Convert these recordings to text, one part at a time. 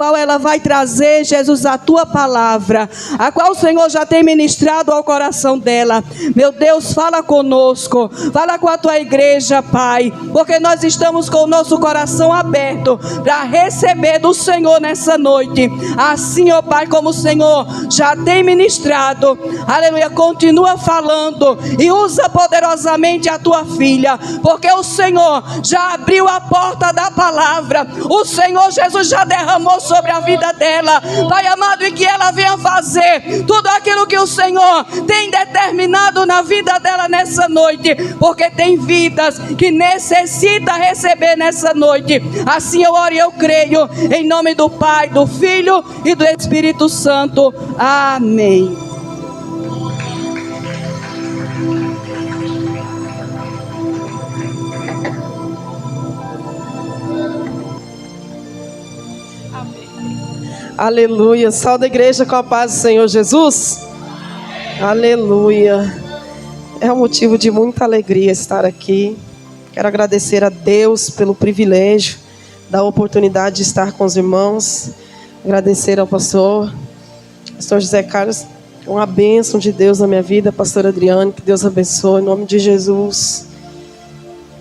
qual ela vai trazer, Jesus, a tua palavra, a qual o Senhor já tem ministrado ao coração dela. Meu Deus, fala conosco, fala com a tua igreja, Pai, porque nós estamos com o nosso coração aberto para receber do Senhor nessa noite. Assim, ó Pai, como o Senhor já tem ministrado, aleluia, continua falando e usa poderosamente a tua filha, porque o Senhor já abriu a porta da palavra, o Senhor Jesus já derramou sobre a vida dela, Pai amado, e que ela venha fazer tudo aquilo que o Senhor tem determinado na vida dela nessa noite, porque tem vidas que necessita receber nessa noite. Assim eu oro e eu creio, em nome do Pai, do Filho e do Espírito Santo. Amém. Aleluia. Salve a igreja com a paz do Senhor Jesus. Aleluia. É um motivo de muita alegria estar aqui. Quero agradecer a Deus pelo privilégio da oportunidade de estar com os irmãos. Agradecer ao pastor José Carlos, uma bênção de Deus na minha vida. Pastor Adriane, que Deus abençoe em nome de Jesus.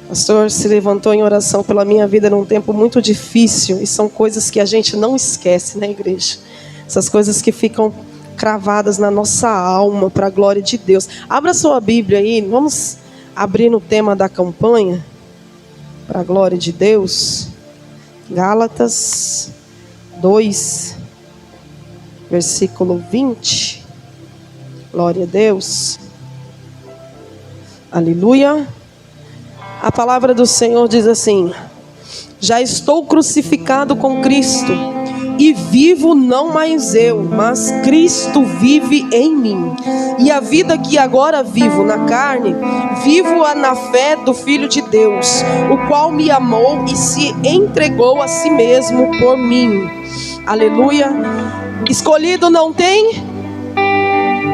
O pastor se levantou em oração pela minha vida num tempo muito difícil. E são coisas que a gente não esquece, né, igreja? Essas coisas que ficam cravadas na nossa alma, para a glória de Deus. Abra sua Bíblia aí, vamos abrir no tema da campanha, para a glória de Deus. Gálatas 2, versículo 20. Glória a Deus. Aleluia. A palavra do Senhor diz assim: já estou crucificado com Cristo, e vivo não mais eu, mas Cristo vive em mim. E a vida que agora vivo na carne, vivo-a na fé do Filho de Deus, o qual me amou e se entregou a si mesmo por mim. Aleluia. Escolhido não tem?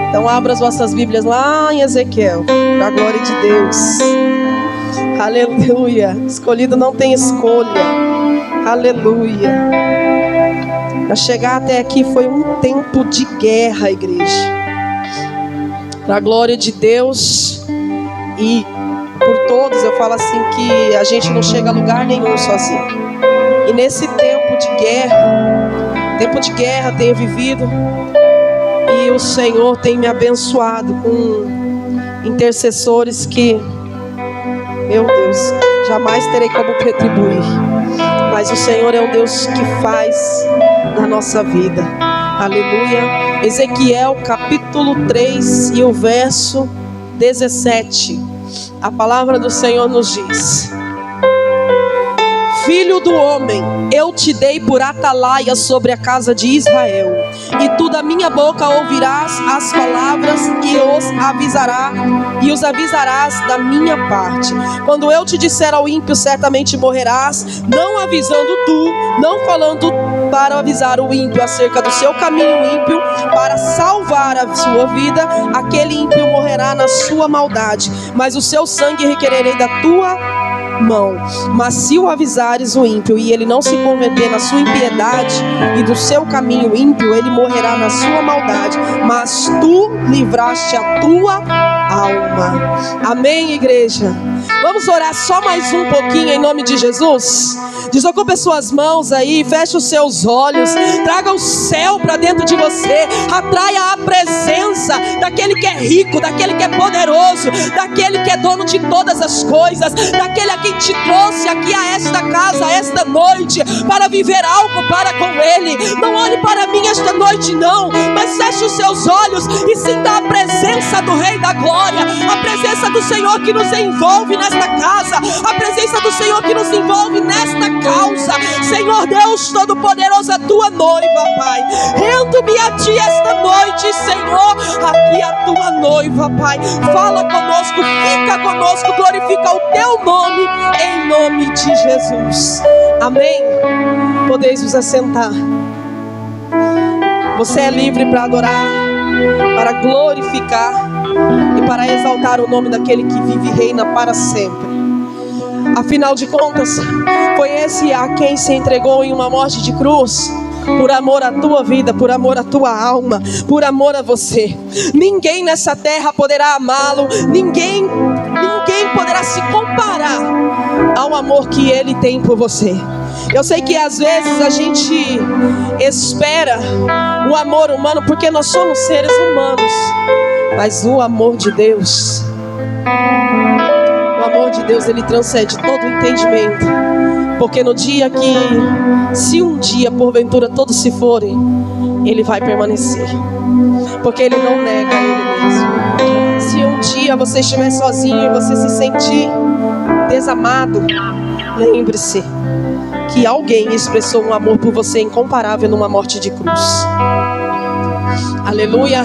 Então abra as vossas Bíblias lá em Ezequiel, para a glória de Deus. Aleluia. Escolhido não tem escolha. Aleluia. Para chegar até aqui foi um tempo de guerra, igreja. Para a glória de Deus. E por todos eu falo assim que a gente não chega a lugar nenhum sozinho. E nesse tempo de guerra tenho vivido. E o Senhor tem me abençoado com intercessores que, meu Deus, jamais terei como retribuir. Mas o Senhor é um Deus que faz na nossa vida. Aleluia. Ezequiel capítulo 3 e o verso 17. A palavra do Senhor nos diz: Filho do homem, eu te dei por atalaia sobre a casa de Israel, e tu da minha boca ouvirás as palavras e os avisarás da minha parte. Quando eu te disser ao ímpio, certamente morrerás, não avisando tu, não falando para avisar o ímpio acerca do seu caminho ímpio, para salvar a sua vida, aquele ímpio morrerá na sua maldade, mas o seu sangue requererei da tua mão. Mas se o avisares o ímpio e ele não se converter na sua impiedade e do seu caminho ímpio, ele morrerá na sua maldade, mas tu livraste a tua alma. Amém, igreja? Vamos orar só mais um pouquinho em nome de Jesus. Desocupe as suas mãos aí, feche os seus olhos, traga o céu para dentro de você, atraia a presença daquele que é rico, daquele que é poderoso, daquele que é dono de todas as coisas, daquele a quem te trouxe aqui a esta casa, esta noite, para viver algo para com Ele. Não olhe para mim esta noite não, mas feche os seus olhos e sinta a presença do Rei da Glória, a presença do Senhor que nos envolve nesta casa, a presença do Senhor que nos envolve nesta causa. Senhor Deus Todo-Poderoso, a tua noiva, Pai, rendo-me a ti esta noite, Senhor, aqui a tua noiva, Pai, fala conosco, fica conosco, glorifica o teu nome, em nome de Jesus. Amém? Podeis vos assentar. Você é livre para adorar, para glorificar e para exaltar o nome daquele que vive e reina para sempre. Afinal de contas, foi esse a quem se entregou em uma morte de cruz por amor à tua vida, por amor à tua alma, por amor a você. Ninguém nessa terra poderá amá-lo, ninguém poderá se comparar ao amor que Ele tem por você. Eu sei que às vezes a gente espera o amor humano porque nós somos seres humanos, mas o amor de Deus, Ele transcende todo o entendimento. Porque no dia que, se um dia porventura todos se forem, Ele vai permanecer, porque Ele não nega a Ele mesmo. Se um dia você estiver sozinho e você se sentir desamado, lembre-se que alguém expressou um amor por você incomparável numa morte de cruz. Aleluia.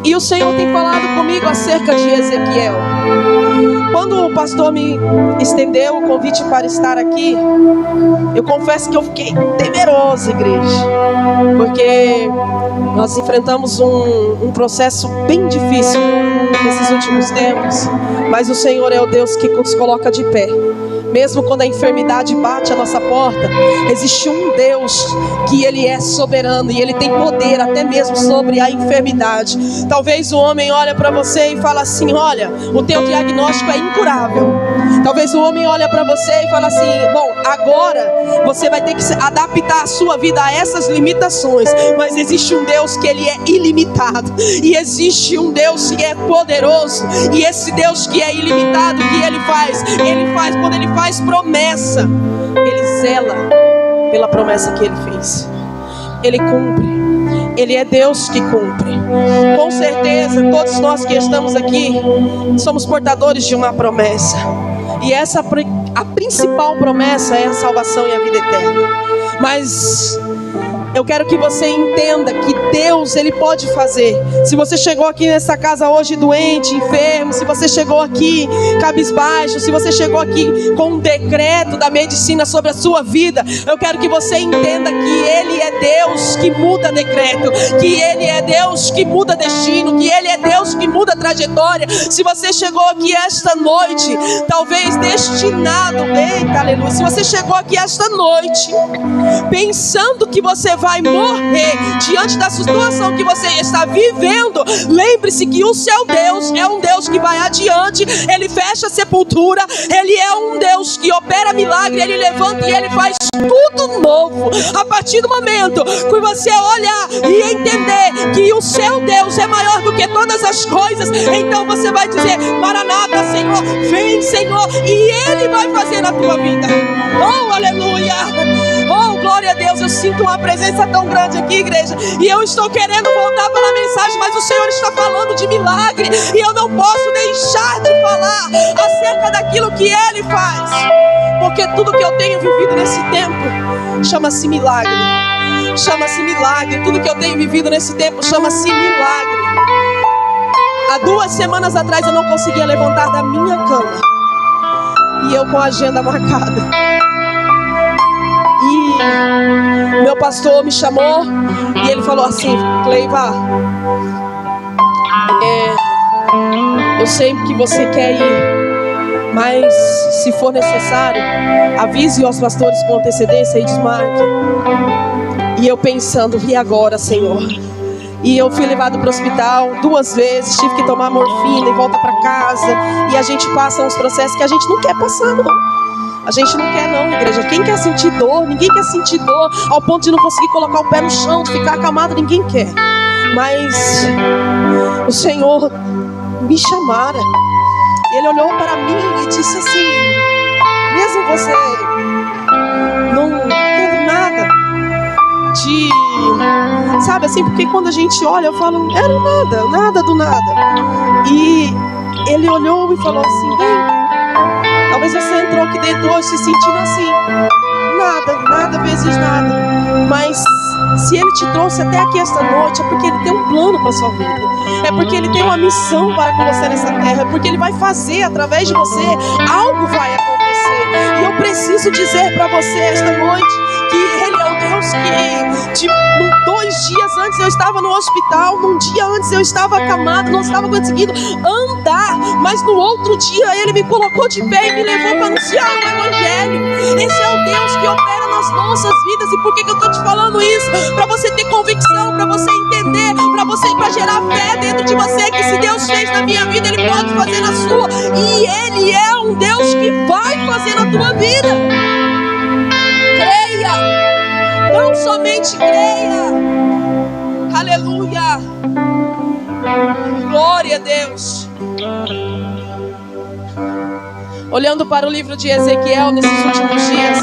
E o Senhor tem falado comigo acerca de Ezequiel. Quando o pastor me estendeu o convite para estar aqui, eu confesso que eu fiquei temerosa, igreja, porque nós enfrentamos um processo bem difícil nesses últimos tempos, mas o Senhor é o Deus que nos coloca de pé. Mesmo quando a enfermidade bate a nossa porta, existe um Deus que Ele é soberano e Ele tem poder até mesmo sobre a enfermidade. Talvez o homem olhe para você e fala assim: olha, o teu diagnóstico é incurável. Talvez o homem olhe para você e fala assim: bom, agora você vai ter que adaptar a sua vida a essas limitações. Mas existe um Deus que Ele é ilimitado, e existe um Deus que é poderoso, e esse Deus que é ilimitado, o que Ele faz quando Ele faz promessa, Ele zela pela promessa que Ele fez. Ele cumpre. Ele é Deus que cumpre. Com certeza, todos nós que estamos aqui somos portadores de uma promessa. E a principal promessa é a salvação e a vida eterna. Mas eu quero que você entenda que Deus, Ele pode fazer. Se você chegou aqui nessa casa hoje doente, enfermo, se você chegou aqui cabisbaixo, se você chegou aqui com um decreto da medicina sobre a sua vida, eu quero que você entenda que Ele é Deus que muda decreto, que Ele é Deus que muda destino, que Ele é Deus que muda trajetória. Se você chegou aqui esta noite, talvez destinado, eita, aleluia, se você chegou aqui esta noite pensando que você vai morrer diante da situação que você está vivendo, lembre-se que o seu Deus é um Deus que vai adiante. Ele fecha a sepultura, Ele é um Deus que opera milagre, Ele levanta e Ele faz tudo novo. A partir do momento que você olhar e entender que o seu Deus é maior do que todas as coisas, então você vai dizer: Maranata, Senhor, vem, Senhor, e Ele vai fazer na tua vida. Oh, aleluia! Oh, glória a Deus. Eu sinto uma presença tão grande aqui, igreja, e eu estou querendo voltar para a mensagem, mas o Senhor está falando de milagre, e eu não posso deixar de falar acerca daquilo que Ele faz, porque tudo que eu tenho vivido nesse tempo chama-se milagre. Chama-se milagre. Tudo que eu tenho vivido nesse tempo chama-se milagre. Há 2 semanas atrás eu não conseguia levantar da minha cama, e eu com a agenda marcada. E meu pastor me chamou e ele falou assim: Cleiva, eu sei que você quer ir, mas se for necessário, avise aos pastores com antecedência e desmarque. E eu pensando: e agora, Senhor? E eu fui levado para o hospital 2 vezes, tive que tomar morfina e volta para casa. E a gente passa uns processos que a gente não quer passar, não. A gente não quer, não, igreja. Quem quer sentir dor? Ninguém quer sentir dor ao ponto de não conseguir colocar o pé no chão, de ficar acamado. Ninguém quer. Mas o Senhor me chamara. Ele olhou para mim e disse assim: mesmo você não tendo nada de... Sabe assim, porque quando a gente olha, eu falo: era nada do nada. E Ele olhou e falou assim: vem. Talvez você entrou aqui dentro hoje se sentindo assim: nada vezes nada. Mas se Ele te trouxe até aqui esta noite, é porque Ele tem um plano para a sua vida. É porque Ele tem uma missão para com você nessa terra. É porque Ele vai fazer através de você. Algo vai acontecer. E eu preciso dizer para você esta noite que Ele é o Deus que 2 dias antes eu estava no hospital, num dia antes eu estava acamado, não estava conseguindo andar, mas no outro dia Ele me colocou de pé e me levou para anunciar o Evangelho. Esse é o Deus que opera na nas nossas vidas. E por que eu estou te falando isso? Para você ter convicção, para você entender, para gerar fé dentro de você, que se Deus fez na minha vida, Ele pode fazer na sua. E Ele é um Deus que vai fazer na tua vida. Creia, não somente creia. Aleluia, glória a Deus. Olhando para o livro de Ezequiel nesses últimos dias,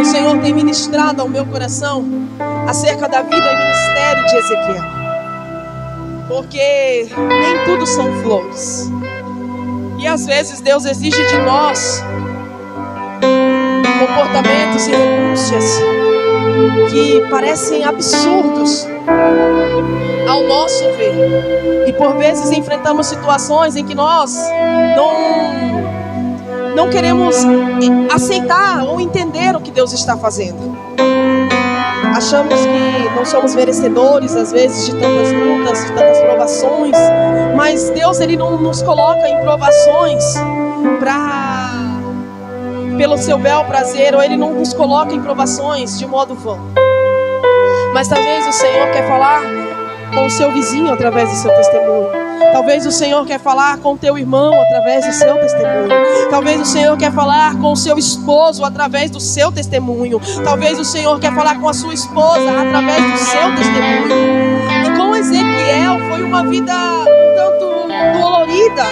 o Senhor tem ministrado ao meu coração acerca da vida e ministério de Ezequiel. Porque nem tudo são flores. E às vezes Deus exige de nós comportamentos e renúncias que parecem absurdos ao nosso ver. E por vezes enfrentamos situações em que nós não queremos aceitar ou entender o que Deus está fazendo. Achamos que não somos merecedores, às vezes, de tantas lutas, de tantas provações. Mas Deus, Ele não nos coloca em provações pelo seu bel prazer, ou Ele não nos coloca em provações de modo vão. Mas talvez o Senhor quer falar com o seu vizinho através do seu testemunho. Talvez o Senhor quer falar com o teu irmão através do seu testemunho. Talvez o Senhor quer falar com o seu esposo através do seu testemunho. Talvez o Senhor quer falar com a sua esposa através do seu testemunho. E com Ezequiel foi uma vida um tanto dolorida,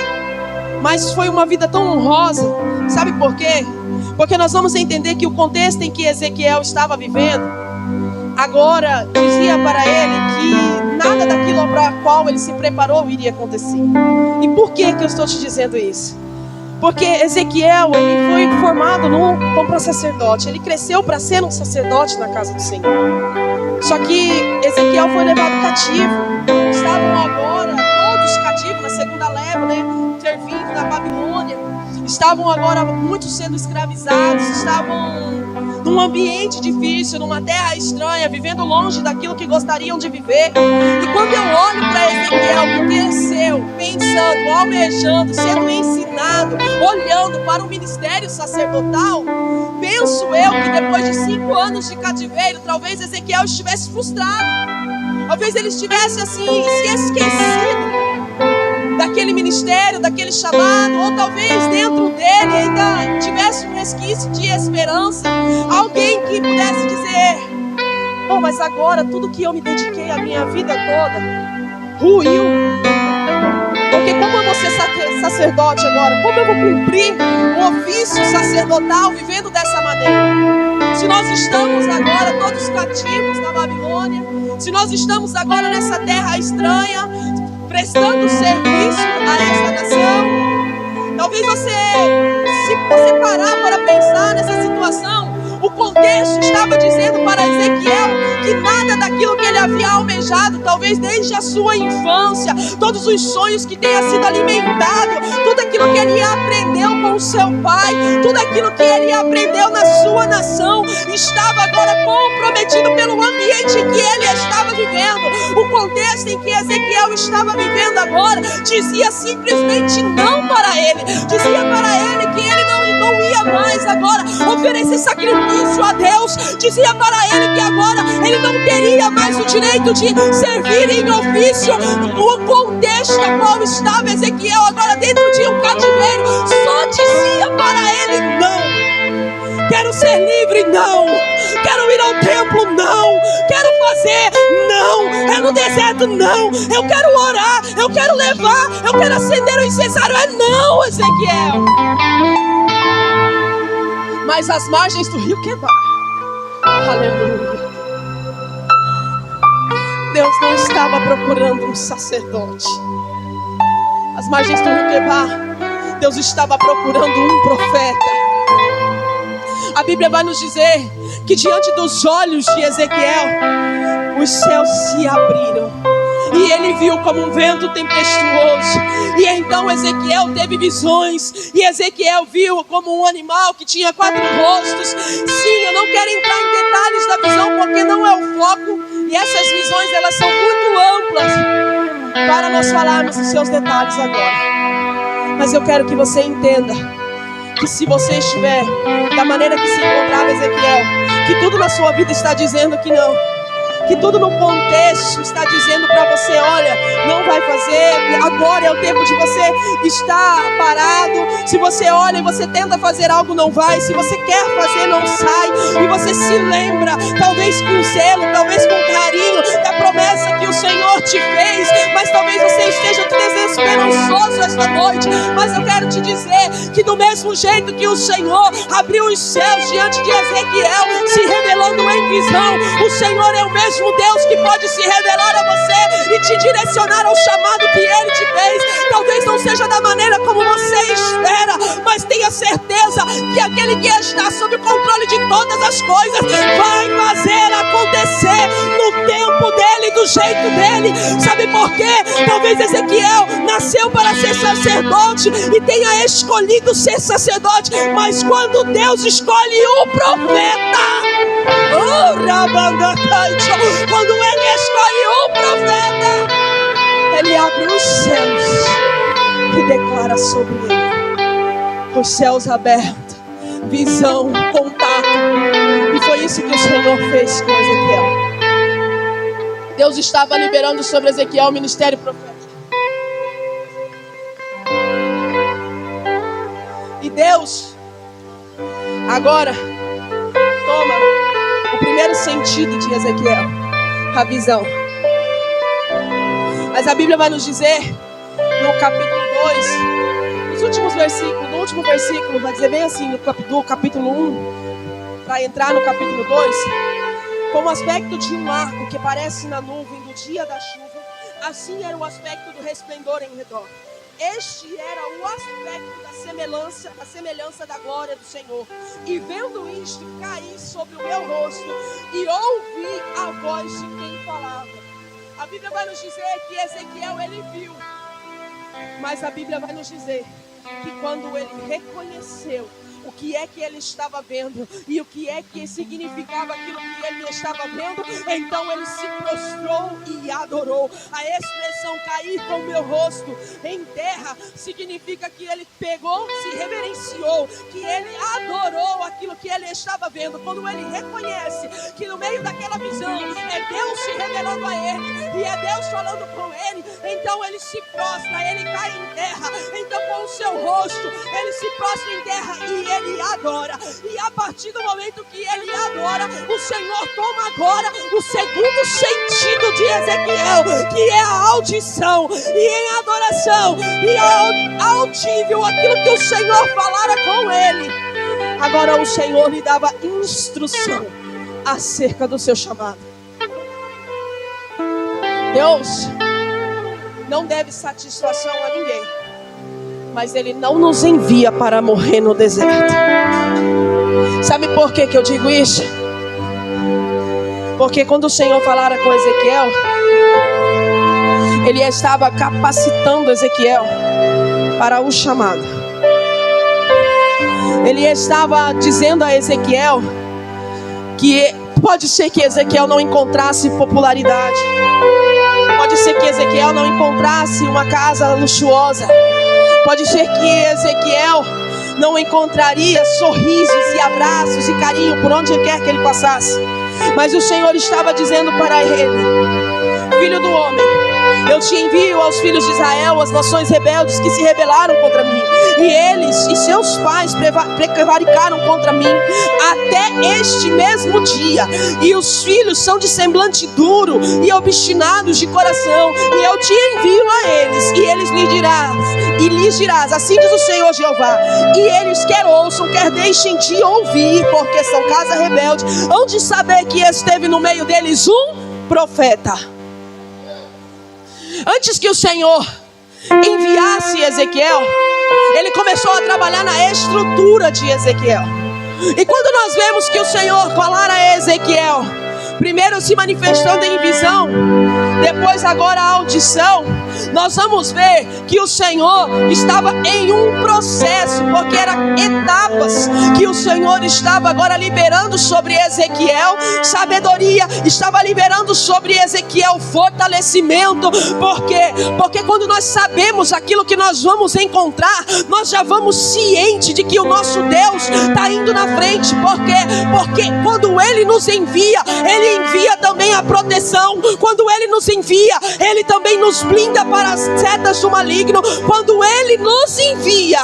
mas foi uma vida tão honrosa. Sabe por quê? Porque nós vamos entender que o contexto em que Ezequiel estava vivendo agora dizia para ele que nada daquilo para o qual ele se preparou iria acontecer. E por que eu estou te dizendo isso? Porque Ezequiel, ele foi formado como sacerdote. Ele cresceu para ser um sacerdote na casa do Senhor. Só que Ezequiel foi levado cativo. Estavam agora todos cativos na segunda leva, servindo na Babilônia. Estavam agora muitos sendo escravizados. Estavam num ambiente difícil, numa terra estranha, vivendo longe daquilo que gostariam de viver. E quando eu olho para Ezequiel, que cresceu, pensando, almejando, sendo ensinado, olhando para o ministério sacerdotal, penso eu que depois de 5 anos de cativeiro, talvez Ezequiel estivesse frustrado. Talvez ele estivesse assim, se esquecido daquele ministério, daquele chamado, ou talvez dentro dele ainda tivesse um resquício de esperança. Alguém que pudesse dizer: mas agora tudo que eu me dediquei a minha vida toda ruiu. Porque como eu vou ser sacerdote agora? Como eu vou cumprir o ofício sacerdotal vivendo dessa maneira? Se nós estamos agora todos cativos na Babilônia, se nós estamos agora nessa terra estranha, prestando serviço a esta nação, talvez se você parar para pensar nessa situação, o contexto estava dizendo para Ezequiel que nada daquilo que ele havia almejado, talvez desde a sua infância, todos os sonhos que tenha sido alimentado, tudo aquilo que ele aprendeu com o seu pai, tudo aquilo que ele aprendeu na sua nação, estava agora comprometido pelo ambiente em que ele estava vivendo. O contexto em que Ezequiel estava vivendo agora dizia simplesmente não para ele, dizia para ele que ele não ia mais agora oferecer sacrifício a Deus, dizia para ele que agora ele não teria mais o direito de servir em ofício. O contexto no qual estava Ezequiel agora dentro de um cativeiro só dizia para ele não. Quero ser livre, não. Quero ir ao templo, não. Quero fazer, não. É no deserto, não. Eu quero orar, eu quero levar, eu quero acender o incensário. É não, Ezequiel. Mas às margens do rio Quebar, aleluia, Deus não estava procurando um sacerdote. Às margens do rio Quebar, Deus estava procurando um profeta. A Bíblia vai nos dizer que diante dos olhos de Ezequiel, os céus se abriram e ele viu como um vento tempestuoso. E então Ezequiel teve visões, e Ezequiel viu como um animal que tinha 4 rostos. Sim, eu não quero entrar em detalhes da visão, porque não é o foco, e essas visões elas são muito amplas para nós falarmos os seus detalhes agora. Mas eu quero que você entenda que se você estiver da maneira que se encontrava Ezequiel, que tudo na sua vida está dizendo que não, que tudo no contexto está dizendo para você, olha, não vai fazer, agora é o tempo de você estar parado. Se você olha e você tenta fazer algo, não vai. Se você quer fazer, não sai. E você se lembra, talvez com zelo, talvez com carinho, da promessa que o Senhor te fez, mas talvez você esteja desesperançoso esta noite. Mas eu quero te dizer que do mesmo jeito que o Senhor abriu os céus diante de Ezequiel, se revelando em visão, o Senhor é o mesmo Deus que pode se revelar a você e te direcionar ao chamado que Ele te fez. Talvez não seja da maneira como você espera, mas tenha certeza que aquele que está sob o controle de todas as coisas vai fazer acontecer no tempo dele, do jeito dele. Sabe por quê? Talvez Ezequiel nasceu para ser sacerdote e tenha escolhido ser sacerdote, mas quando Deus escolhe o profeta, quando Ele escolhe o profeta, Ele abre os céus e declara sobre ele, os céus abertos, visão, contato. E foi isso que o Senhor fez com Ezequiel. Deus estava liberando sobre Ezequiel o ministério profético. E Deus agora toma o primeiro sentido de Ezequiel, a visão. Mas a Bíblia vai nos dizer, no capítulo 2, nos últimos versículos, no último versículo, vai dizer bem assim, do capítulo 1, para entrar no capítulo 2, como o aspecto de um arco que aparece na nuvem do dia da chuva, assim era o aspecto do resplendor em redor. Este era o aspecto da semelhança da glória do Senhor. E vendo isto, caí sobre o meu rosto e ouvi a voz de quem falava. A Bíblia vai nos dizer que Ezequiel ele viu, mas a Bíblia vai nos dizer que quando ele reconheceu o que é que ele estava vendo e o que é que significava aquilo que ele estava vendo, então ele se prostrou e adorou. A expressão cair com o meu rosto em terra significa que ele pegou, se reverenciou, que ele adorou aquilo que ele estava vendo. Quando ele reconhece que no meio daquela visão é Deus se revelando a ele e é Deus falando com ele, então ele se prostra, ele cai em terra. Então com o seu rosto ele se prostra em terra e ele adora. E a partir do momento que ele adora, o Senhor toma agora o segundo sentido de Ezequiel, que é a audição. E em adoração e audível aquilo que o Senhor falara com ele, agora o Senhor lhe dava instrução acerca do seu chamado. Deus não deve satisfação a ninguém, mas Ele não nos envia para morrer no deserto. Sabe por que eu digo isso? Porque quando o Senhor falara com Ezequiel, Ele estava capacitando Ezequiel para o chamado. Ele estava dizendo a Ezequiel que pode ser que Ezequiel não encontrasse popularidade, pode ser que Ezequiel não encontrasse uma casa luxuosa, pode ser que Ezequiel não encontraria sorrisos e abraços e carinho por onde quer que ele passasse. Mas o Senhor estava dizendo para ele: filho do homem, eu te envio aos filhos de Israel, as nações rebeldes que se rebelaram contra mim. E eles e seus pais prevaricaram contra mim até este mesmo dia. E os filhos são de semblante duro e obstinados de coração. E eu te envio a eles, e eles lhes dirás, assim diz o Senhor Jeová. E eles quer ouçam, quer deixem de ouvir, porque são casa rebelde, hão de saber que esteve no meio deles um profeta. Antes que o Senhor enviasse Ezequiel, Ele começou a trabalhar na estrutura de Ezequiel. E quando nós vemos que o Senhor falar a Ezequiel primeiro se manifestando em visão, depois agora a audição, nós vamos ver que o Senhor estava em um processo, porque eram etapas que o Senhor estava agora liberando sobre Ezequiel, sabedoria, estava liberando sobre Ezequiel fortalecimento. Por quê? Porque quando nós sabemos aquilo que nós vamos encontrar, nós já vamos ciente de que o nosso Deus está indo na frente. Por quê? Porque quando Ele nos envia, Ele envia também a proteção. Quando Ele nos envia, Ele também nos blinda para as setas do maligno. Quando Ele nos envia,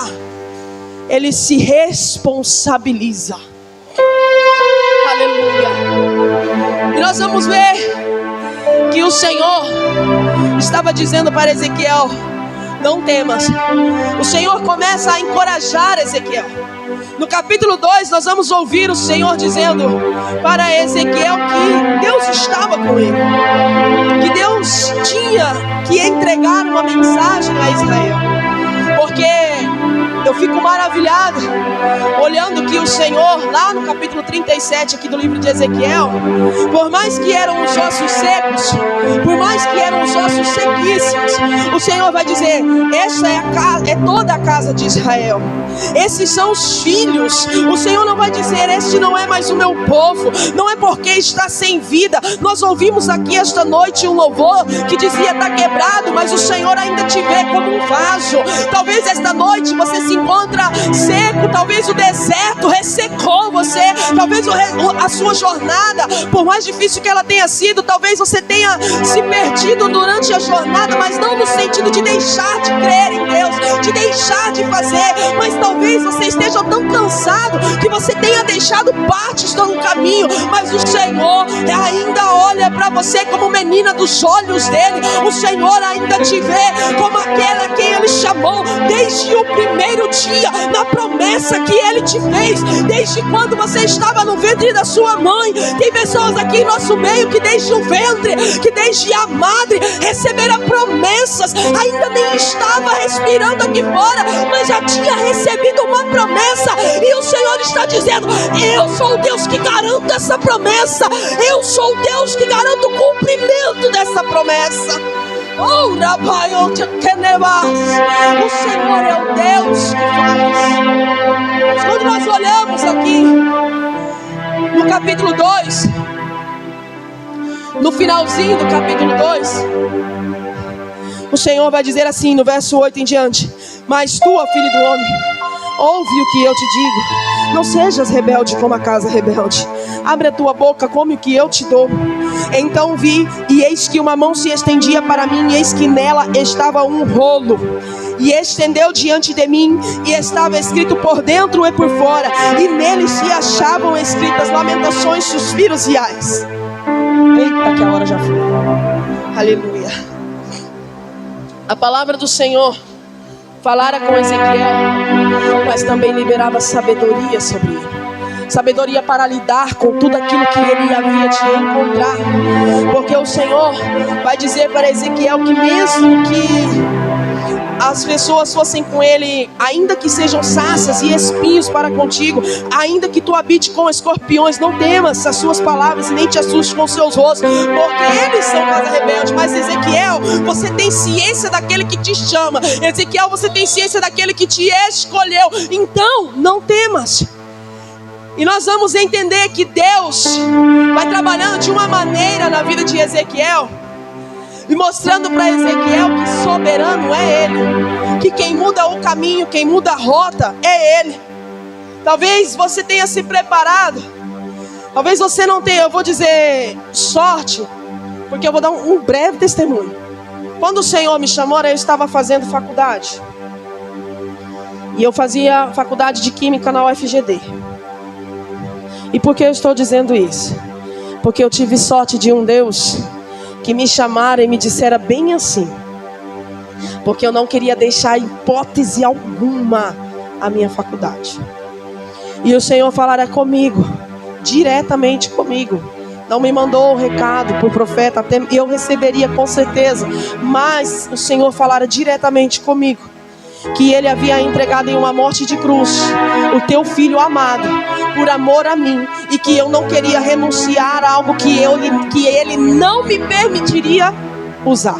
Ele se responsabiliza. Aleluia. E nós vamos ver que o Senhor estava dizendo para Ezequiel: não temas. O Senhor começa a encorajar Ezequiel. No capítulo 2 nós vamos ouvir o Senhor dizendo para Ezequiel que Deus estava com ele, que Deus tinha que entregar uma mensagem a Israel. Porque eu fico maravilhado olhando que o Senhor, lá no capítulo 37 aqui do livro de Ezequiel, por mais que eram os ossos secos, por mais que eram os ossos sequíssimos, o Senhor vai dizer: esta é a casa, é toda a casa de Israel, esses são os filhos. O Senhor não vai dizer: este não é mais o meu povo, não é porque está sem vida. Nós ouvimos aqui esta noite um louvor que dizia: está quebrado, mas o Senhor ainda te vê como um vaso. Talvez esta noite você se encontra seco, talvez o deserto ressecou você, talvez a sua jornada, por mais difícil que ela tenha sido, talvez você tenha se perdido durante a jornada, mas não no sentido de deixar de crer em Deus, de deixar de fazer, mas talvez você esteja tão cansado que você tenha deixado partes do caminho, mas o Senhor ainda olha para você como menina dos olhos dele. O Senhor ainda te vê como aquela a quem ele chamou desde o primeiro dia, na promessa que ele te fez, desde quando você estava no ventre da sua mãe. Tem pessoas aqui em nosso meio que desde o ventre, que desde a madre receberam promessas, ainda nem estava respirando aqui fora, mas já tinha recebido uma promessa, e o Senhor está dizendo: eu sou o Deus que garanto essa promessa, eu sou o Deus que garanto o cumprimento dessa promessa. Oh, Rabai, o Senhor é o Deus que faz. Quando nós olhamos aqui no capítulo 2, no finalzinho do capítulo 2, o Senhor vai dizer assim no verso 8 em diante: mas tu, ó filho do homem, ouve o que eu te digo, não sejas rebelde como a casa rebelde, abre a tua boca, come o que eu te dou. Então vi, e eis que uma mão se estendia para mim, e eis que nela estava um rolo, e estendeu diante de mim, e estava escrito por dentro e por fora, e nele se achavam escritas lamentações, suspiros e ais. Eita, que a hora já foi. Aleluia. A palavra do Senhor falara com Ezequiel, mas também liberava sabedoria sobre ele, sabedoria para lidar com tudo aquilo que ele havia de encontrar. Porque o Senhor vai dizer para Ezequiel que mesmo que as pessoas fossem com ele, ainda que sejam sarças e espinhos para contigo, ainda que tu habite com escorpiões, não temas as suas palavras e nem te assustes com seus rostos, porque eles são casa rebelde. Mas Ezequiel, você tem ciência daquele que te chama. Ezequiel, você tem ciência daquele que te escolheu. Então, não temas. E nós vamos entender que Deus vai trabalhando de uma maneira na vida de Ezequiel, e mostrando para Ezequiel que soberano é Ele, que quem muda o caminho, quem muda a rota é Ele. Talvez você tenha se preparado, talvez você não tenha, eu vou dizer sorte, porque eu vou dar um breve testemunho. Quando o Senhor me chamou, eu estava fazendo faculdade, e eu fazia faculdade de Química na UFGD. E por que eu estou dizendo isso? Porque eu tive sorte de um Deus que me chamara e me dissera bem assim, porque eu não queria deixar hipótese alguma a minha faculdade. E o Senhor falara comigo, diretamente comigo. Não me mandou um recado por profeta, até eu receberia com certeza, mas o Senhor falara diretamente comigo. que ele havia entregado em uma morte de cruz o teu filho amado, por amor a mim, e que eu não queria renunciar a algo que ele não me permitiria usar.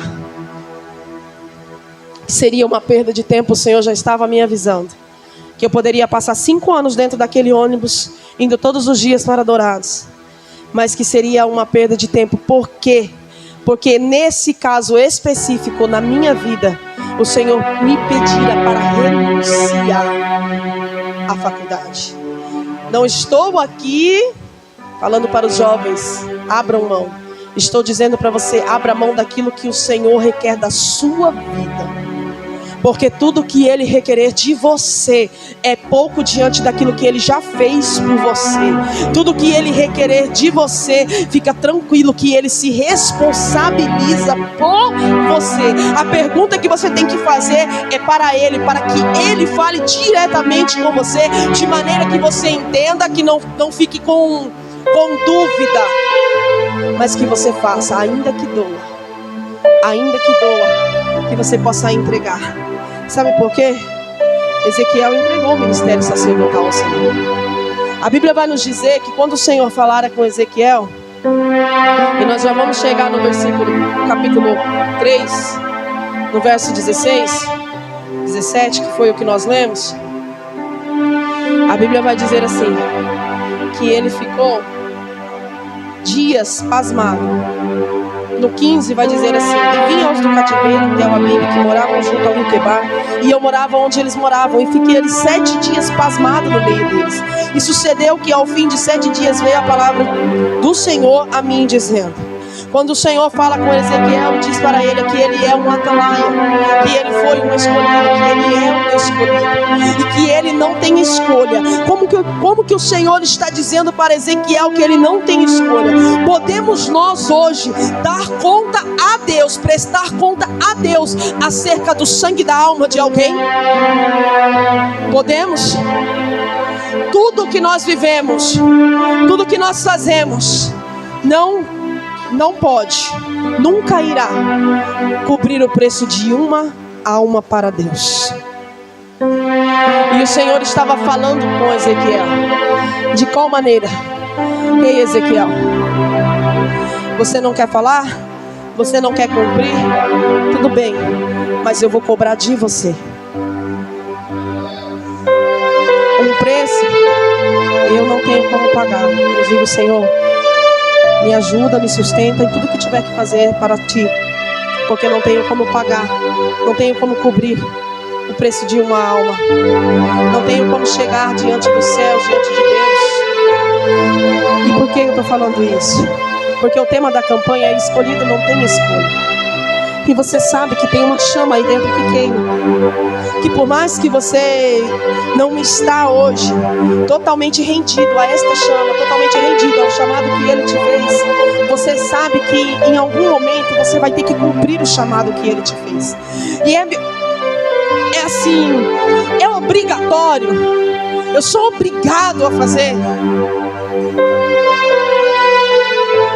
Seria uma perda de tempo. O Senhor já estava me avisando que eu poderia passar 5 anos dentro daquele ônibus, indo todos os dias para Dourados, mas que seria uma perda de tempo. Por quê? Porque nesse caso específico na minha vida, o Senhor me pedira para renunciar à faculdade. Não estou aqui falando para os jovens, abram mão. Estou dizendo para você, abra mão daquilo que o Senhor requer da sua vida. Porque tudo que Ele requerer de você é pouco diante daquilo que Ele já fez por você. Tudo que Ele requerer de você, fica tranquilo que Ele se responsabiliza por você. A pergunta que você tem que fazer é para Ele, para que Ele fale diretamente com você, de maneira que você entenda, que não fique com dúvida, mas que você faça, ainda que doa, que você possa entregar. Sabe por quê? Ezequiel entregou o ministério sacerdotal ao Senhor. A Bíblia vai nos dizer que quando o Senhor falara com Ezequiel, e nós já vamos chegar no capítulo 3, no verso 16, 17, que foi o que nós lemos. A Bíblia vai dizer assim, que ele ficou dias pasmado. No 15 vai dizer assim: e vinha aos do cativeiro Tel Abibe, que moravam junto ao rio Quebar, e eu morava onde eles moravam, e fiquei ali 7 dias pasmado no meio deles. E sucedeu que ao fim de 7 dias veio a palavra do Senhor a mim, dizendo: quando o Senhor fala com Ezequiel, diz para ele que ele é um atalaia, que ele foi um escolhido, que ele é um escolhido, e que ele não tem escolha. Como que o Senhor está dizendo para Ezequiel que ele não tem escolha? Podemos nós hoje dar conta a Deus, prestar conta a Deus acerca do sangue da alma de alguém? Podemos? Tudo que nós vivemos, tudo que nós fazemos, não pode, nunca irá cobrir o preço de uma alma para Deus. E o Senhor estava falando com Ezequiel. De qual maneira? Ei, Ezequiel, você não quer falar? Você não quer cumprir? Tudo bem, mas eu vou cobrar de você um preço. Eu não tenho como pagar. Eu digo: Senhor, me ajuda, me sustenta em tudo que tiver que fazer para ti, porque não tenho como pagar, não tenho como cobrir o preço de uma alma, não tenho como chegar diante dos céus, diante de Deus. E por que eu estou falando isso? Porque o tema da campanha é escolhido não tem escolha. E você sabe que tem uma chama aí dentro que queima, que por mais que você não está hoje totalmente rendido a esta chama, totalmente rendido ao chamado que Ele te fez, você sabe que em algum momento você vai ter que cumprir o chamado que Ele te fez. E é assim, é obrigatório. Eu sou obrigado a fazer.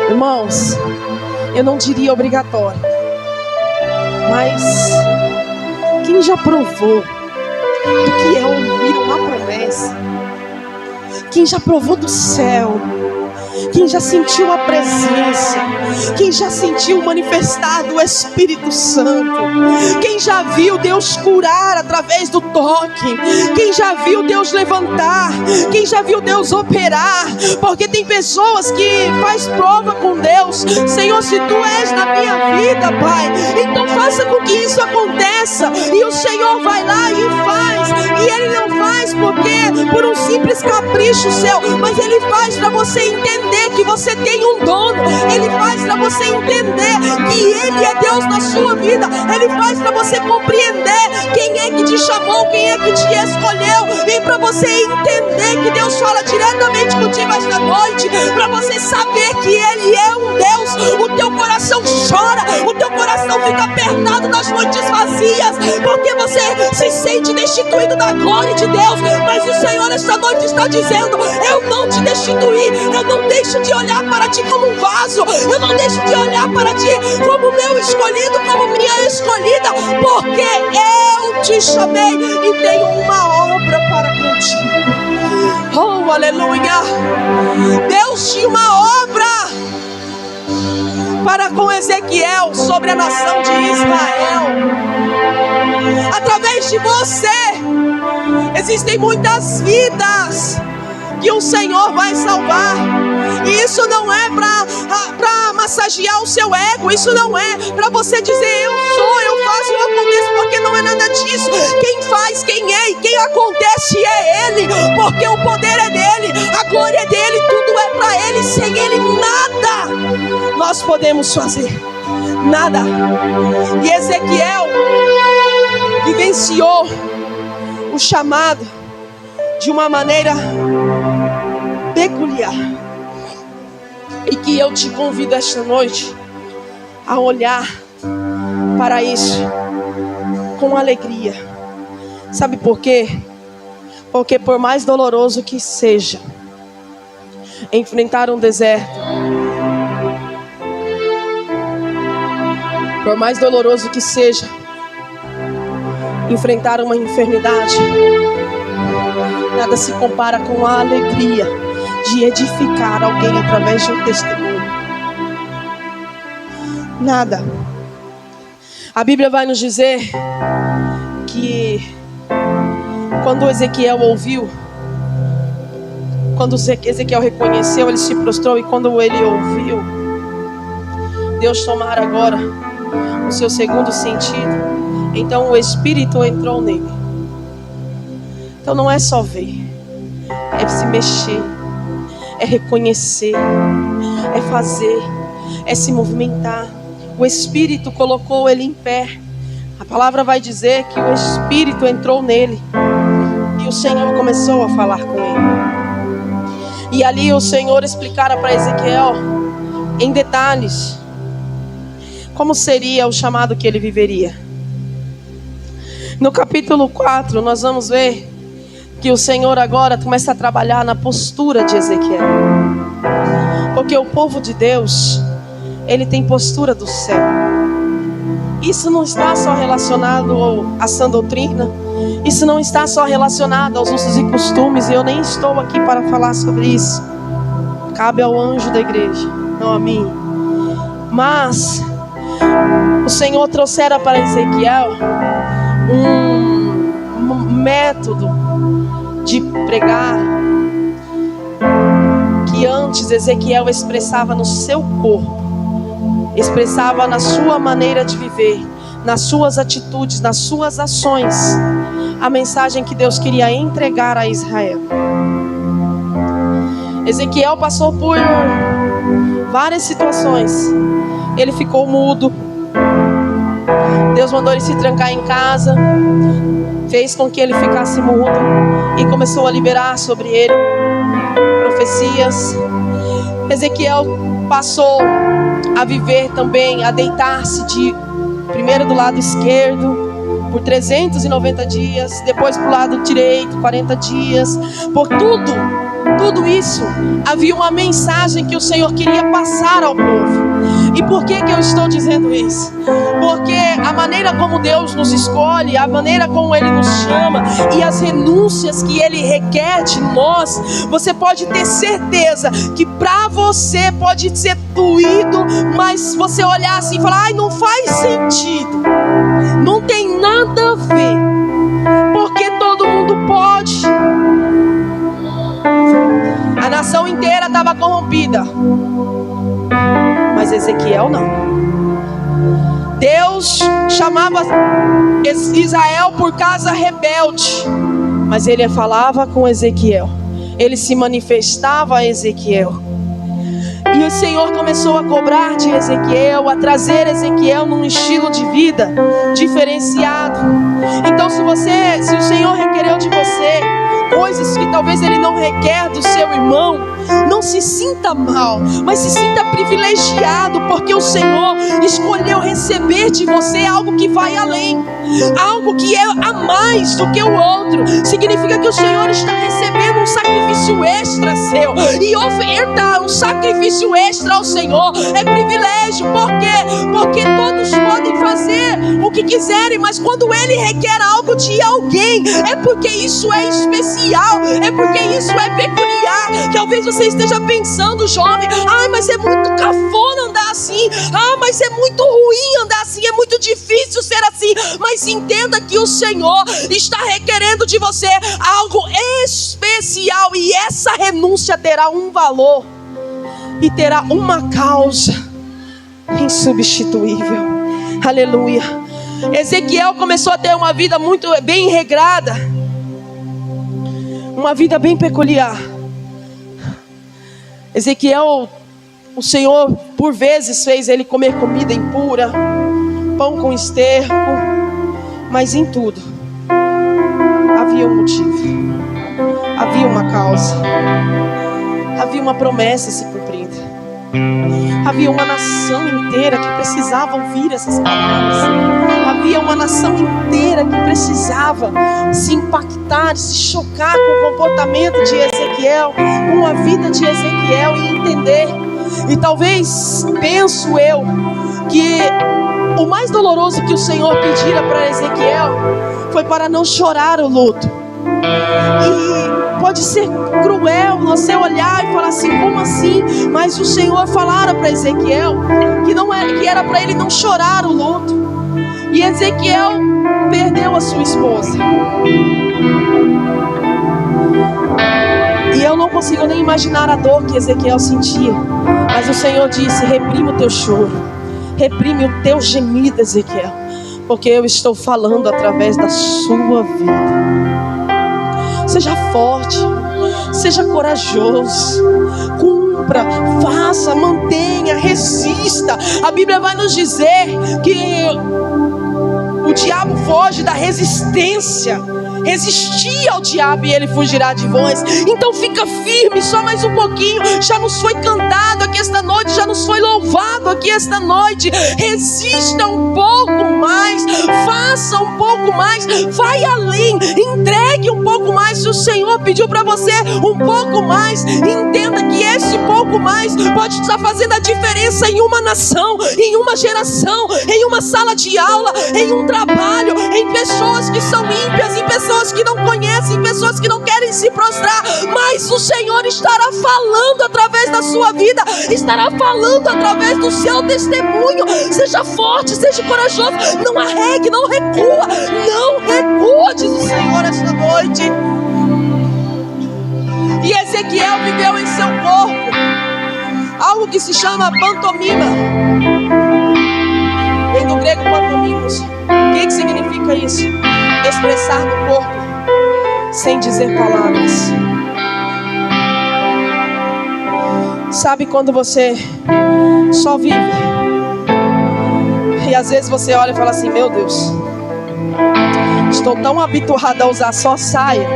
Irmãos, eu não diria obrigatório, mas quem já provou do que é ouvir uma promessa? Quem já provou do céu? Quem já sentiu a presença? Quem já sentiu manifestar do Espírito Santo? Quem já viu Deus curar através do toque? Quem já viu Deus levantar? Quem já viu Deus operar? Porque tem pessoas que faz prova com Deus: Senhor, se Tu és na minha vida, Pai, então faça com que isso aconteça. E o Senhor vai lá e faz. E Ele não faz por um simples capricho seu, mas Ele faz para você entender que você tem um dono. Ele faz para você entender que Ele é Deus na sua vida. Ele faz para você compreender quem é que te chamou, quem é que te escolheu, e para você entender que Deus fala diretamente contigo esta noite, para você saber que Ele é um Deus. O teu coração chora, o teu coração fica apertado nas noites vazias, porque você se sente destituído da glória de Deus, mas o Senhor esta noite está dizendo: eu não te destituí, eu não deixo de olhar para ti como um vaso, eu não deixo de olhar para ti como meu escolhido, como minha escolhida, porque eu te chamei e tenho uma obra para contigo. Oh, aleluia! Deus tinha uma obra para com Ezequiel sobre a nação de Israel. Através de você existem muitas vidas que o Senhor vai salvar. E isso não é para massagear o seu ego. Isso não é para você dizer eu sou, eu faço, eu aconteço, porque não é nada disso. Quem faz, quem é e quem acontece é Ele, porque o poder é dele, a glória é dele, tudo é para Ele. Sem Ele nada nós podemos fazer, nada. E Ezequiel vivenciou o chamado de uma maneira peculiar, e que eu te convido esta noite a olhar para isso com alegria. Sabe por quê? Porque por mais doloroso que seja enfrentar um deserto, por mais doloroso que seja enfrentar uma enfermidade, nada se compara com a alegria de edificar alguém através de um testemunho. Nada. A Bíblia vai nos dizer que quando Ezequiel ouviu, quando Ezequiel reconheceu, ele se prostrou, e quando ele ouviu Deus tomar agora o seu segundo sentido, então o Espírito entrou nele. Então não é só ver, é se mexer, é reconhecer, é fazer, é se movimentar. O Espírito colocou ele em pé. A palavra vai dizer que o Espírito entrou nele e o Senhor começou a falar com ele. E ali o Senhor explicara para Ezequiel em detalhes como seria o chamado que ele viveria. No capítulo 4 nós vamos ver que o Senhor agora começa a trabalhar na postura de Ezequiel. Porque o povo de Deus, ele tem postura do céu. Isso não está só relacionado à sã doutrina. Isso não está só relacionado aos usos e costumes. E eu nem estou aqui para falar sobre isso. Cabe ao anjo da igreja, não a mim. Mas o Senhor trouxera para Ezequiel um método de pregar que antes Ezequiel expressava no seu corpo, expressava na sua maneira de viver, nas suas atitudes, nas suas ações, a mensagem que Deus queria entregar a Israel. Ezequiel passou por várias situações. Ele ficou mudo. Deus mandou ele se trancar em casa, fez com que ele ficasse mudo e começou a liberar sobre ele profecias. Ezequiel passou a viver também, a deitar-se primeiro do lado esquerdo por 390 dias, depois para o lado direito 40 dias. Por tudo isso havia uma mensagem que o Senhor queria passar ao povo. E por que eu estou dizendo isso? Porque a maneira como Deus nos escolhe, a maneira como Ele nos chama e as renúncias que Ele requer de nós, você pode ter certeza que para você pode ser doído, mas você olhar assim e falar: ai, não faz sentido, não tem nada a ver, porque todo mundo pode. A nação inteira estava corrompida, mas Ezequiel não. Deus chamava Israel por casa rebelde, mas ele falava com Ezequiel, ele se manifestava a Ezequiel. E o Senhor começou a cobrar de Ezequiel, a trazer Ezequiel num estilo de vida diferenciado. Então se o Senhor requereu de você coisas que talvez ele não requer do seu irmão, não se sinta mal, mas se sinta privilegiado, porque o Senhor escolheu receber de você algo que vai além, algo que é a mais do que o outro. Significa que o Senhor está recebendo um sacrifício extra seu, e ofertar um sacrifício extra ao Senhor é privilégio. Por quê? Porque todos podem fazer o que quiserem, mas quando Ele requer algo de alguém, é porque isso é especial, é porque isso é peculiar. Talvez você esteja pensando, jovem, mas é muito cafona andar assim, mas é muito ruim andar assim, é muito difícil ser assim. Mas entenda que o Senhor está requerendo de você algo especial, e essa renúncia terá um valor e terá uma causa insubstituível. Aleluia. Ezequiel começou a ter uma vida muito bem regrada, uma vida bem peculiar. Ezequiel, o Senhor por vezes fez ele comer comida impura, pão com esterco, mas em tudo havia um motivo, havia uma causa, havia uma promessa se cumprindo, havia uma nação inteira que precisava ouvir essas palavras, havia uma nação inteira que precisava se impactar, se chocar com o comportamento de Ezequiel, com a vida de Ezequiel, e entender. E talvez, penso eu, que o mais doloroso que o Senhor pedira para Ezequiel foi para não chorar o luto. E pode ser cruel você olhar e falar assim, como assim? Mas o Senhor falara para Ezequiel que era para ele não chorar o luto. E Ezequiel perdeu a sua esposa. E eu não consigo nem imaginar a dor que Ezequiel sentia. Mas o Senhor disse, reprime o teu choro, reprime o teu gemido, Ezequiel, porque eu estou falando através da sua vida. Seja forte, seja corajoso, cumpra, faça, mantenha, resista. A Bíblia vai nos dizer que o diabo foge da resistência. Resistir ao diabo e ele fugirá de vós. Então fica firme, só mais um pouquinho. Já nos foi cantado aqui esta noite, já nos foi louvado aqui esta noite. Resista um pouco mais, faça um pouco mais, vai além, entregue um pouco mais. Se o Senhor pediu para você um pouco mais, entenda que esse pouco mais pode estar fazendo a diferença em uma nação, em uma geração, em uma sala de aula, em um trabalho, em pessoas que são ímpias, em pessoas que não conhecem, pessoas que não querem se prostrar, mas o Senhor estará falando através da sua vida, estará falando através do seu testemunho. Seja forte, seja corajoso, não arregue, não recua, diz o Senhor esta noite. E Ezequiel viveu em seu corpo algo que se chama pantomima, vem do grego pantomimos. O que significa isso? Expressar no corpo sem dizer palavras. Sabe quando você só vive e às vezes você olha e fala assim, meu Deus, estou tão habituada a usar só saia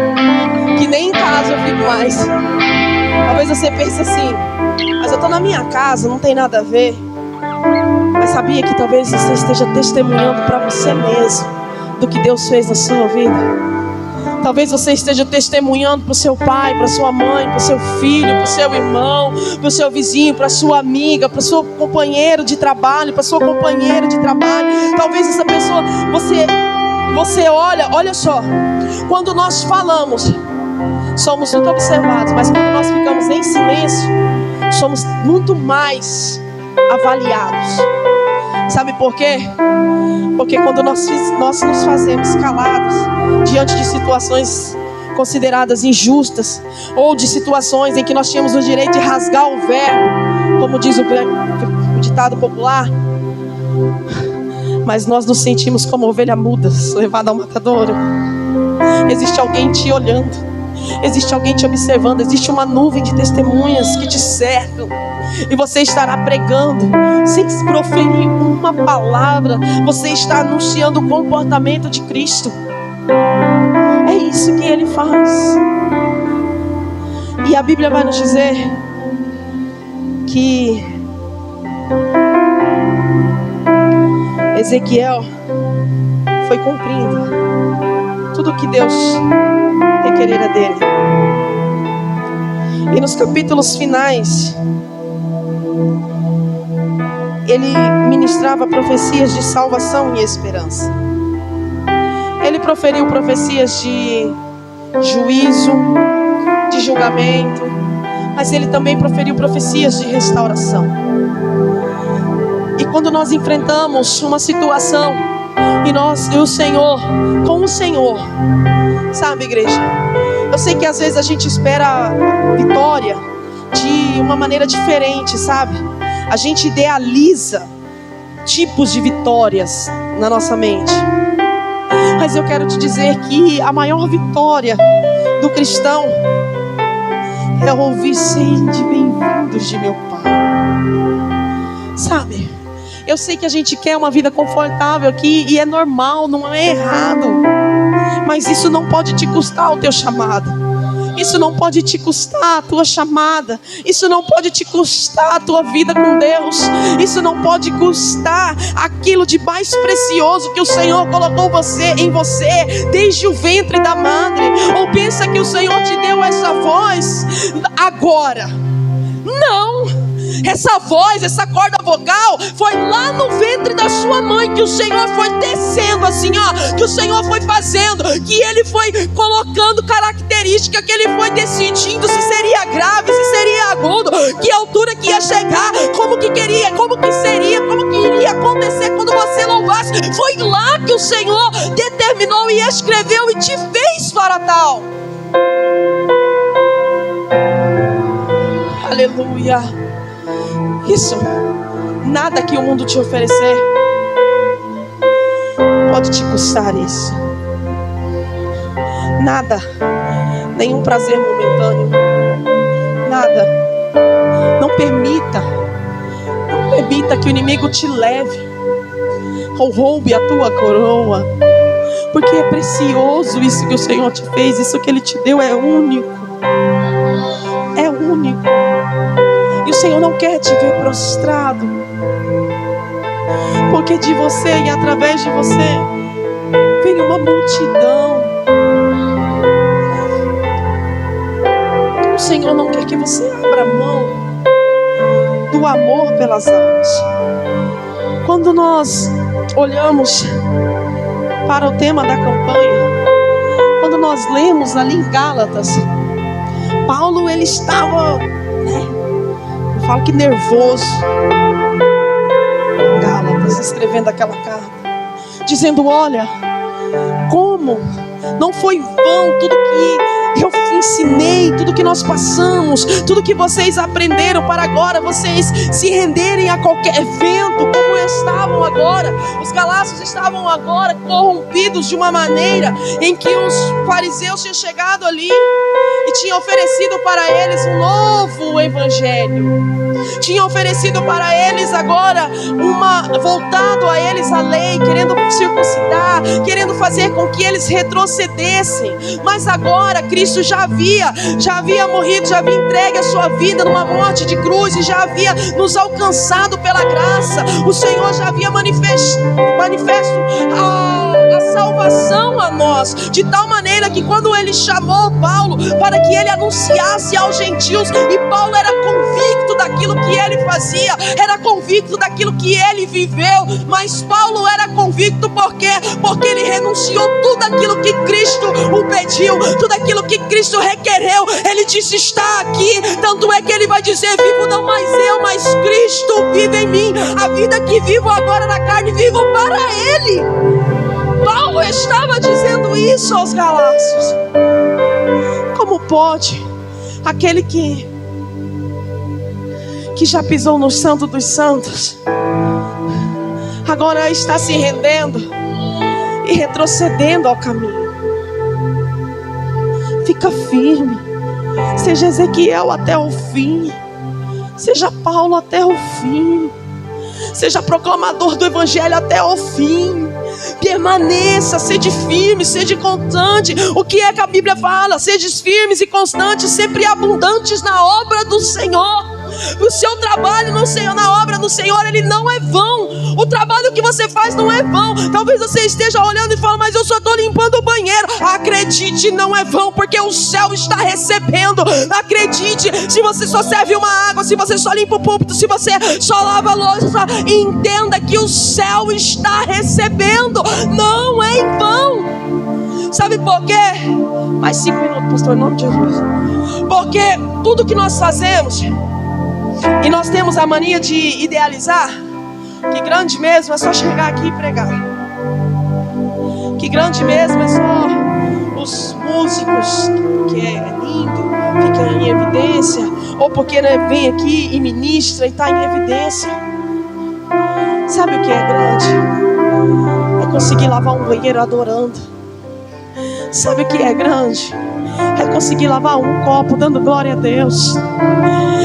que nem em casa eu fico mais. Talvez você pense assim, mas eu estou na minha casa, não tem nada a ver. Mas sabia que talvez você esteja testemunhando para você mesmo do que Deus fez na sua vida? Talvez você esteja testemunhando para o seu pai, para sua mãe, para o seu filho, para o seu irmão, para o seu vizinho, para a sua amiga, para o seu companheiro de trabalho, para a sua companheira de trabalho. Talvez essa pessoa, você olha só, quando nós falamos, somos muito observados, mas quando nós ficamos em silêncio, somos muito mais avaliados. Sabe por quê? Porque quando nós nos fazemos calados diante de situações consideradas injustas, ou de situações em que nós tínhamos o direito de rasgar o verbo, como diz o ditado popular, mas nós nos sentimos como ovelhas mudas, levadas ao matadouro. Existe alguém te olhando, existe alguém te observando, existe uma nuvem de testemunhas que te cercam, e você estará pregando sem proferir uma palavra. Você está anunciando o comportamento de Cristo. É É isso que Ele faz. E a Bíblia vai nos dizer que Ezequiel foi cumprindo tudo que Deus requerera dele. E nos capítulos finais, ele ministrava profecias de salvação e esperança. Ele proferiu profecias de juízo, de julgamento, mas ele também proferiu profecias de restauração. E quando nós enfrentamos uma situação e o Senhor, com o Senhor, sabe, igreja, eu sei que às vezes a gente espera a vitória de uma maneira diferente, sabe? A gente idealiza tipos de vitórias na nossa mente. Mas eu quero te dizer que a maior vitória do cristão é ouvir sede bem-vindos de meu Pai. Sabe? Eu sei que a gente quer uma vida confortável aqui e é normal, não é errado. Mas isso não pode te custar o teu chamado. Isso não pode te custar a tua chamada. Isso não pode te custar a tua vida com Deus. Isso não pode custar aquilo de mais precioso que o Senhor colocou em você desde o ventre da madre. Ou pensa que o Senhor te deu essa voz agora? Não! Essa voz, essa corda vocal foi lá no ventre da sua mãe que o Senhor foi tecendo assim, ó, que o Senhor foi fazendo, que Ele foi colocando característica, que Ele foi decidindo se seria grave, se seria agudo, que altura que ia chegar, como que queria, como que seria, como que iria acontecer quando você louvasse. Foi lá que o Senhor determinou e escreveu e te fez para tal. Aleluia. Isso, nada que o mundo te oferecer pode te custar isso. Nada, nenhum prazer momentâneo, nada. Não permita que o inimigo te leve ou roube a tua coroa, porque é precioso isso que o Senhor te fez, isso que Ele te deu é único. É único. E o Senhor não quer te ver prostrado, porque de você e através de você vem uma multidão. O Senhor não quer que você abra mão do amor pelas almas. Quando nós olhamos para o tema da campanha, quando nós lemos ali em Gálatas, Paulo ele estava, eu falo que nervoso, Gálatas, escrevendo aquela carta, dizendo: olha, como não foi vão tudo que eu ensinei, tudo que nós passamos, tudo que vocês aprenderam, para agora vocês se renderem a qualquer evento, como estavam agora. Os galácios estavam agora corrompidos de uma maneira em que os fariseus tinham chegado ali e tinham oferecido para eles um novo evangelho. Tinha oferecido para eles agora voltado a eles a lei, querendo circuncidar, querendo fazer com que eles retrocedessem. Mas agora Cristo já havia morrido, já havia entregue a sua vida numa morte de cruz e já havia nos alcançado pela graça. O Senhor já havia manifesto a salvação a nós, de tal maneira que quando Ele chamou Paulo para que ele anunciasse aos gentios, e Paulo era convicto daquilo que ele fazia, era convicto daquilo que ele viveu, mas Paulo era convicto porque ele renunciou tudo aquilo que Cristo o pediu, tudo aquilo que Cristo requereu. Ele disse: está aqui. Tanto é que ele vai dizer: vivo não mais eu, mas Cristo vive em mim. A vida que vivo agora na carne, vivo para Ele. Paulo estava dizendo isso aos galácios. Como pode aquele que já pisou no santo dos santos agora está se rendendo e retrocedendo ao caminho? Fica firme. Seja Ezequiel até o fim, seja Paulo até o fim, seja proclamador do evangelho até o fim. Permaneça, sede firme, sede constante. O que é que a Bíblia fala? Sede firmes e constantes, sempre abundantes na obra do Senhor. O seu trabalho no Senhor, na obra do Senhor, ele não é vão. O trabalho que você faz não é vão. Talvez você esteja olhando e fala, mas eu só estou limpando o banheiro. Acredite, não é vão, porque o céu está recebendo. Acredite, se você só serve uma água, se você só limpa o púlpito, se você só lava a louça, entenda que o céu está recebendo. Não é em vão. Sabe por quê? Mais 5 minutos, pastor, em nome de Jesus. Porque tudo que nós fazemos, e nós temos a mania de idealizar que grande mesmo é só chegar aqui e pregar, que grande mesmo é só os músicos, que é lindo, fica em evidência, ou porque vem aqui e ministra e está em evidência. Sabe o que é grande? É conseguir lavar um banheiro adorando. Sabe o que é grande? É conseguir lavar um copo dando glória a Deus.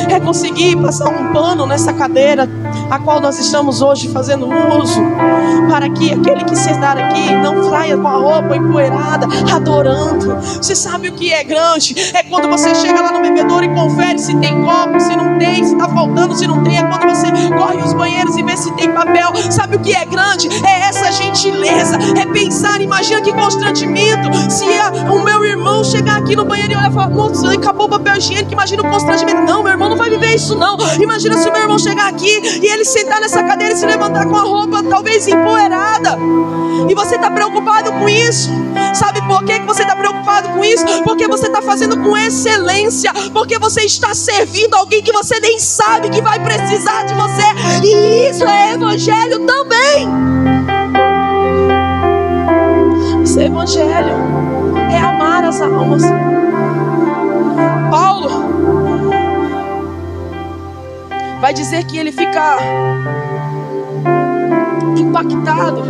É conseguir passar um pano nessa cadeira a qual nós estamos hoje fazendo uso, para que aquele que sentar aqui não saia com a roupa empoeirada, adorando. Você sabe o que é grande? É quando você chega lá no bebedouro e confere se tem copo, se não tem, se está faltando, se não tem. É quando você corre os banheiros e vê se tem papel. Sabe o que é grande? É essa gentileza, é pensar. Imagina que constrangimento se o meu irmão chegar aqui no banheiro e olhar e falar, nossa, acabou o papel higiênico. Imagina o constrangimento. Não, meu irmão não vai viver isso não. Imagina se o meu irmão chegar aqui e ele sentar nessa cadeira e se levantar com a roupa talvez empoeirada, e você está preocupado com isso. Sabe por que você está preocupado com isso? Porque você está fazendo com excelência, porque você está servindo alguém que você nem sabe que vai precisar de você, e isso é evangelho também. Isso é evangelho, é amar as almas. Paulo vai dizer que ele fica impactado.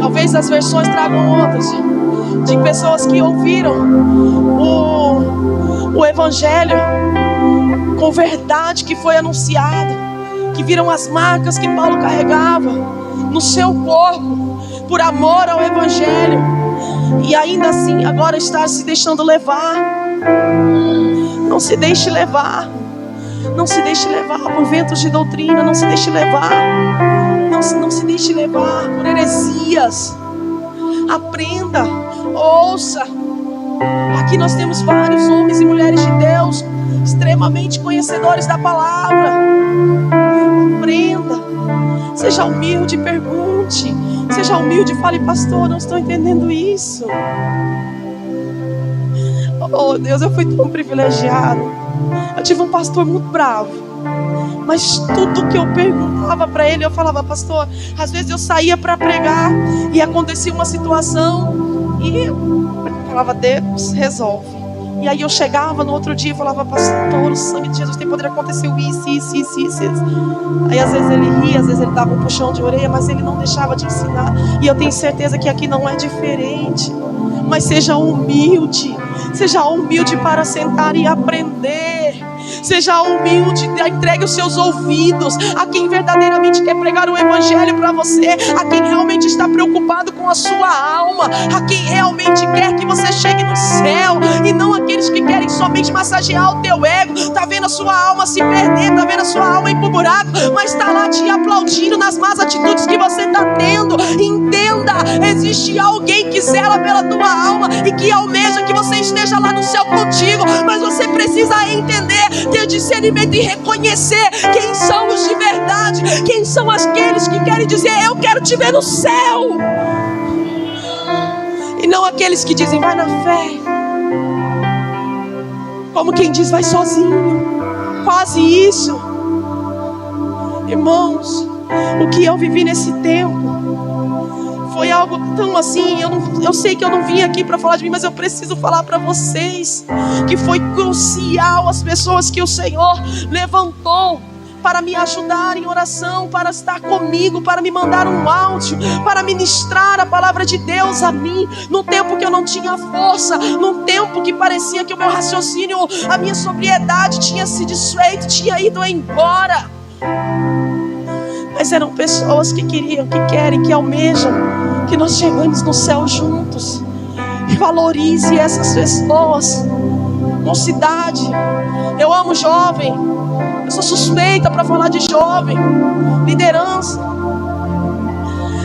Talvez as versões tragam outras, de pessoas que ouviram o evangelho com verdade que foi anunciado, que viram as marcas que Paulo carregava no seu corpo por amor ao evangelho, e ainda assim agora está se deixando levar. Não se deixe levar. Não se deixe levar por ventos de doutrina. Não se deixe levar. Não se deixe levar por heresias. Aprenda, ouça. Aqui nós temos vários homens e mulheres de Deus, extremamente conhecedores da palavra. Aprenda. Seja humilde, pergunte. Seja humilde e fale, pastor, não estou entendendo isso. Oh Deus, eu fui tão privilegiado. Eu tive um pastor muito bravo, mas tudo que eu perguntava para ele, eu falava, pastor. Às vezes eu saía para pregar e acontecia uma situação e eu falava, Deus, resolve. E aí eu chegava no outro dia e falava, pastor, o sangue de Jesus tem poder, aconteceu isso. Aí às vezes ele ria, às vezes ele dava um puxão de orelha, mas ele não deixava de ensinar. E eu tenho certeza que aqui não é diferente. Mas seja humilde para sentar e aprender. Seja humilde, entregue os seus ouvidos a quem verdadeiramente quer pregar o evangelho para você, a quem realmente está preocupado com a sua alma, a quem realmente quer que você chegue no céu, e não aqueles que querem somente massagear o teu ego. Tá vendo a sua alma se perder, tá vendo a sua alma ir pro buraco, mas tá lá te aplaudindo nas más atitudes que você tá tendo. Entenda, existe alguém que zela pela tua alma e que almeja que você esteja lá no céu contigo, mas você precisa entender, ter discernimento e reconhecer quem são os de verdade, quem são aqueles que querem dizer, eu quero te ver no céu, e não aqueles que dizem, vai na fé, como quem diz, vai sozinho. Quase isso. Irmãos, o que eu vivi nesse tempo foi algo tão assim. Eu sei que eu não vim aqui para falar de mim, mas eu preciso falar para vocês que foi crucial as pessoas que o Senhor levantou para me ajudar em oração, para estar comigo, para me mandar um áudio, para ministrar a palavra de Deus a mim, no tempo que eu não tinha força, no tempo que parecia que o meu raciocínio, a minha sobriedade tinha se desfeito, tinha ido embora. mas eram pessoas que queriam, que querem, que almejam que nós chegamos no céu juntos. E valorize essas pessoas. Mocidade, eu amo jovem, eu sou suspeita para falar de jovem. Liderança,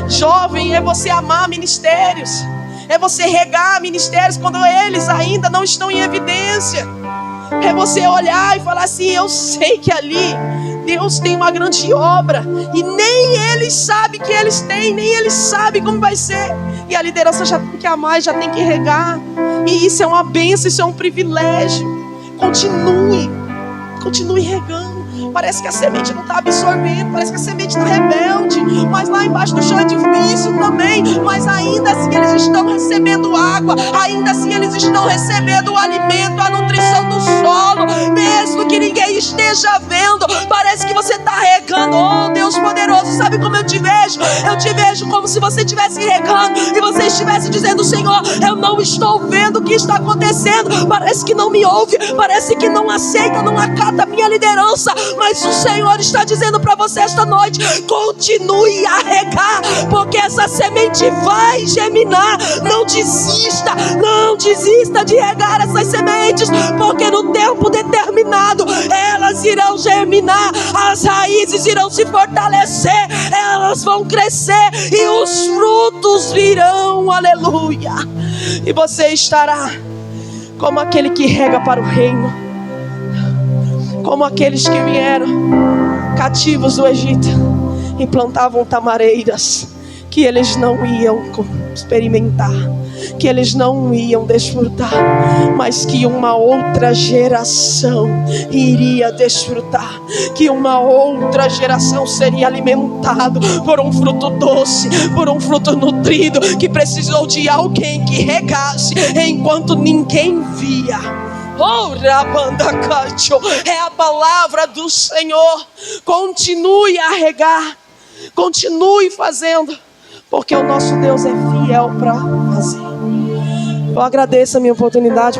jovem é você amar ministérios, é você regar ministérios quando eles ainda não estão em evidência. É você olhar e falar assim: eu sei que ali Deus tem uma grande obra, e nem eles sabem que eles têm, nem eles sabem como vai ser. E a liderança já tem que amar, já tem que regar. E isso é uma bênção, isso é um privilégio. Continue regando. Parece que a semente não está absorvendo, parece que a semente está rebelde, mas lá embaixo do chão é difícil também. Mas ainda assim eles estão recebendo água, ainda assim eles estão recebendo o alimento, a nutrição do solo, mesmo que ninguém esteja vendo. Parece que você está regando. Oh Deus poderoso, sabe como eu te vejo? Eu te vejo como se você estivesse regando e você estivesse dizendo: Senhor, eu não estou vendo o que está acontecendo. Parece que não me ouve, parece que não aceita, não acata a minha liderança. Mas o Senhor está dizendo para você esta noite: continue a regar, porque essa semente vai germinar. Não desista de regar essas sementes, porque no tempo determinado elas irão germinar, as raízes irão se fortalecer, elas vão crescer e os frutos virão. Aleluia! E você estará como aquele que rega para o reino, como aqueles que vieram cativos do Egito e plantavam tamareiras, que eles não iam experimentar, que eles não iam desfrutar, mas que uma outra geração iria desfrutar, que uma outra geração seria alimentado por um fruto doce, por um fruto nutrido, que precisou de alguém que regasse enquanto ninguém via. Oh, é a palavra do Senhor. Continue a regar, continue fazendo, porque o nosso Deus é fiel para fazer. Eu agradeço a minha oportunidade.